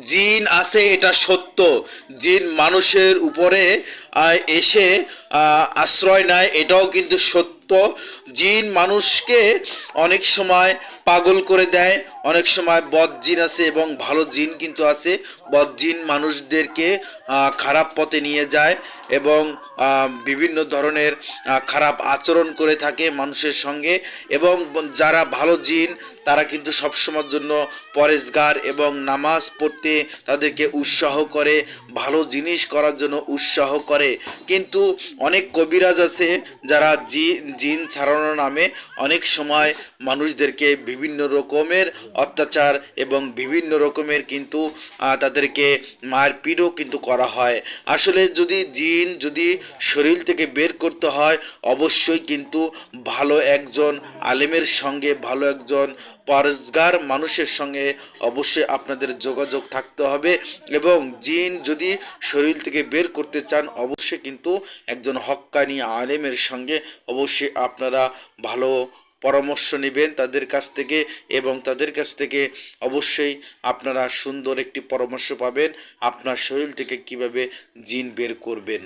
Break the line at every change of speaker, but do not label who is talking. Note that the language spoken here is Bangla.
জিন আছে এটা সত্য। জিন মানুষের উপরে এসে আশ্রয় নেয়, এটাও কিন্তু সত্য। জিন মানুষকে অনেক সময় পাগল করে দেয়, অনেক সময় বদ জিন আছে এবং ভালো জিন কিন্তু আছে। বদ জিন মানুষদেরকে খারাপ পথে নিয়ে যায় এবং বিভিন্ন ধরনের খারাপ আচরণ করে থাকে মানুষের সঙ্গে। এবং যারা ভালো জিন তারা কিন্তু সবসময়ের জন্য পরেজগার এবং নামাজ পড়তে তাদেরকে উৎসাহ করে, ভালো জিনিস করার জন্য উৎসাহ করে। কিন্তু অনেক কবিরাজ আছে যারা জিন ছাড়ানোর নামে অনেক সময় মানুষদেরকে বিভিন্ন রকমের অত্যাচার এবং বিভিন্ন রকমের কিন্তু তাদেরকে মারপিটও কিন্তু করা হয়। আসলে যদি শরীর থেকে বের করতে হয়, অবশ্যই কিন্তু ভালো একজন আলেমের সঙ্গে, ভালো একজন পরেজগার মানুষের সঙ্গে অবশ্যই আপনাদের যোগাযোগ থাকতে হবে। এবং জিন যদি শরীর থেকে বের করতে চান, অবশ্যই কিন্তু একজন হক্কানি আলেমের সঙ্গে অবশ্যই আপনারা ভালো পরামর্শ নেবেন তাদের কাছ থেকে। এবং তাদের কাছ থেকে অবশ্যই আপনারা সুন্দর একটি পরামর্শ পাবেন আপনার শরীর থেকে কিভাবে জিন বের করবেন।